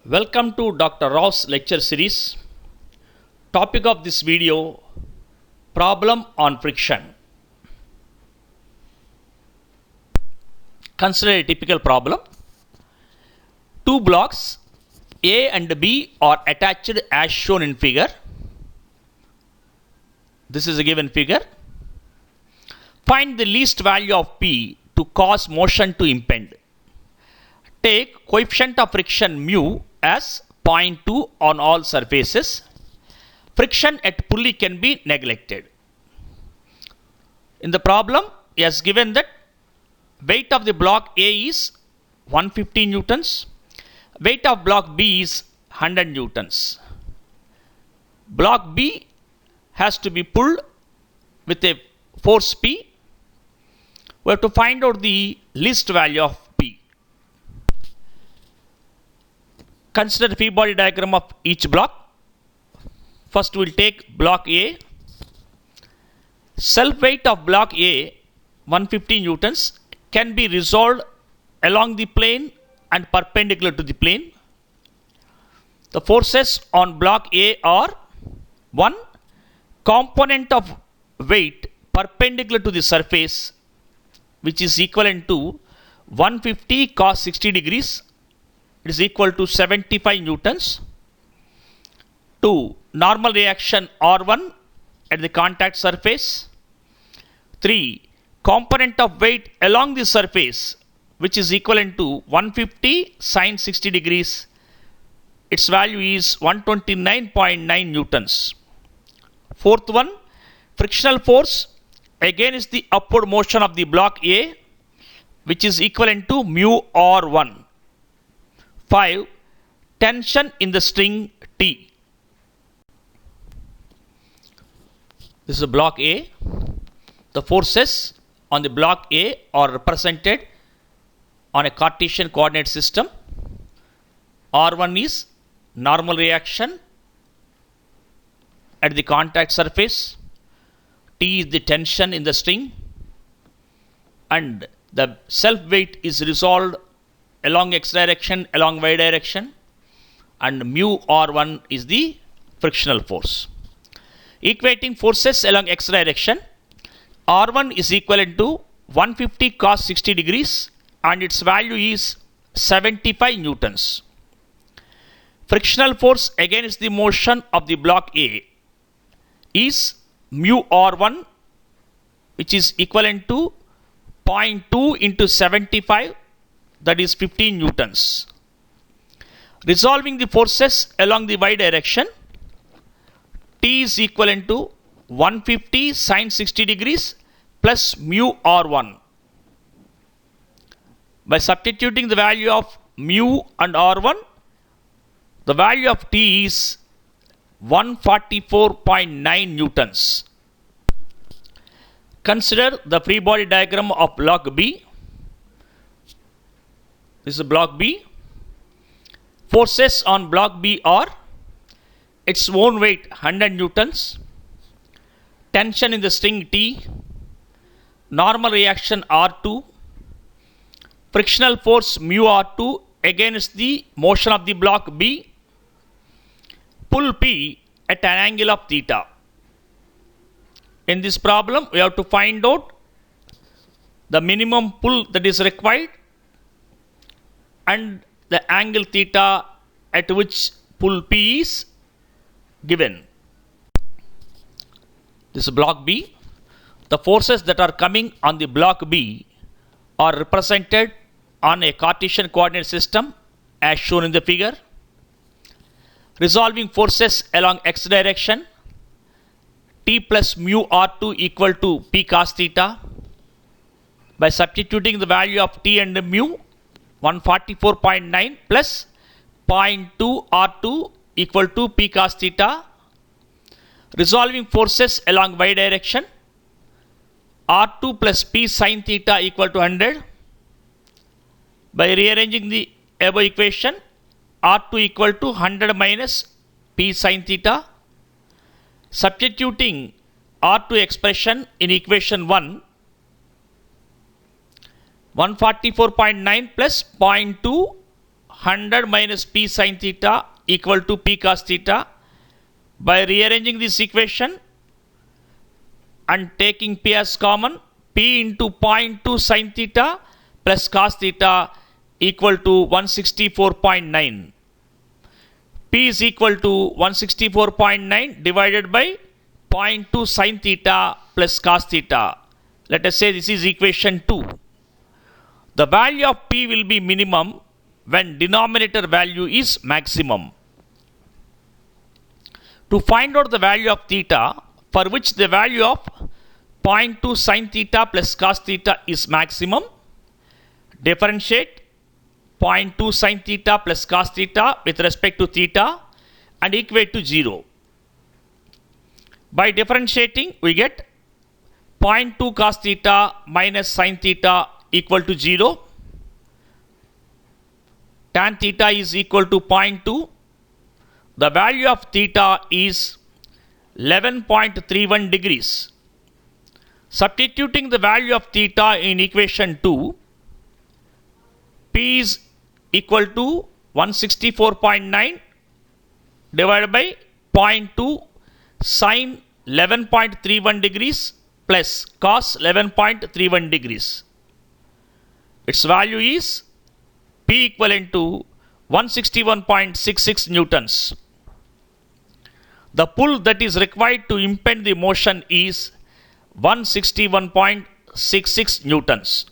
Welcome to Dr. Rao's lecture series. Topic of this video: problem on friction. Consider a typical problem. Two blocks A and B are attached as shown in figure. This is a given figure. Find the least value of P to cause motion to impend. Take coefficient of friction mu as 0.2 on all surfaces. Friction at pulley can be neglected. In the problem, he has given that weight of the block A is 150 newtons. Weight of block B is 100 newtons. Block B has to be pulled with a force P. We have to find out the least value of P. Consider the free body diagram of each block. First we will take block A. Self weight of block A, 150 newtons, can be resolved along the plane and perpendicular to the plane. The forces on block A are 1. Component of weight perpendicular to the surface, which is equivalent to 150 cos 60 degrees. It is equal to 75 newtons. 2. Normal reaction R1 at the contact surface. 3. Component of weight along the surface, which is equivalent to 150 sin 60 degrees. Its value is 129.9 newtons. Fourth one, frictional force against the upward motion of the block A, which is equivalent to mu R1. 5. Tension in the string T. This is a block A. The forces on the block A are represented on a Cartesian coordinate system. R1 is normal reaction at the contact surface. T is the tension in the string, and the self weight is resolved along x direction, along y direction, and mu R1 is the frictional force. Equating forces along x direction, R1 is equivalent to 150 cos 60 degrees and its value is 75 newtons. Frictional force against the motion of the block A is mu R1, which is equivalent to 0.2 into 75, that is 15 newtons. Resolving the forces along the y direction, T is equivalent to 150 sin 60 degrees plus mu R1. By substituting the value of mu and R1, the value of T is 144.9 newtons. Consider the free body diagram of block B. This is block B. Forces on block B are its own weight 100 newtons, tension in the string T, normal reaction R2, frictional force mu R2 against the motion of the block B, pull P at an angle of theta. In this problem, we have to find out the minimum pull that is required and the angle theta at which pull P is given. This is block B. The forces that are coming on the block B are represented on a Cartesian coordinate system as shown in the figure. Resolving forces along x direction, T plus mu R2 equal to P cos theta. By substituting the value of T and mu, 144.9 plus 0.2 R2 equal to P cos theta. Resolving forces along y direction, R2 plus P sin theta equal to 100. By rearranging the above equation, R2 equal to 100 minus P sin theta. Substituting R2 expression in equation 1, 144.9 plus 0.2 100 minus P sin theta equal to P cos theta. By rearranging this equation and taking P as common, P into 0.2 sin theta plus cos theta equal to 164.9. P is equal to 164.9 divided by 0.2 sin theta plus cos theta. Let us say this is equation 2. The value of P will be minimum when denominator value is maximum. To find out the value of theta, for which the value of 0.2 sin theta plus cos theta is maximum, differentiate 0.2 sin theta plus cos theta with respect to theta and equate to 0. By differentiating, we get 0.2 cos theta minus sin theta equal to 0. Tan theta is equal to 0.2. The value of theta is 11.31 degrees. Substituting the value of theta in equation 2, P is equal to 164.9 divided by 0.2 sin 11.31 degrees plus cos 11.31 degrees. Its value is P equivalent to 161.66 newtons. The pull that is required to impede the motion is 161.66 newtons.